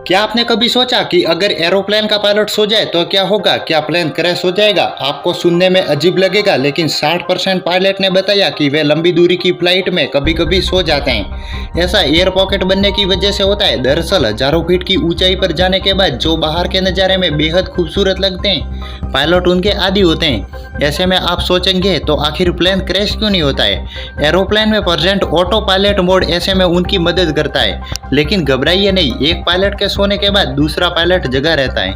क्या आपने कभी सोचा कि अगर एरोप्लेन का पायलट सो जाए तो क्या होगा? क्या प्लेन क्रैश हो जाएगा? आपको सुनने में अजीब लगेगा, लेकिन 60% पायलट ने बताया कि वे लंबी दूरी की फ्लाइट में कभी-कभी सो जाते हैं। ऐसा एयर पॉकेट बनने की वजह से होता है। दरअसल हजारों फीट की ऊंचाई पर जाने के बाद जो बाहर के नज़ारे में बेहद खूबसूरत लगते हैं, पायलट उनके आदी होते हैं। ऐसे में आप सोचेंगे तो आखिर प्लेन क्रैश क्यों नहीं होता है? एरोप्लेन में प्रेजेंट ऑटो पायलट मोड ऐसे में उनकी मदद करता है। लेकिन घबराइए नहीं, एक पायलट के सोने के बाद दूसरा पायलट जगा रहता है।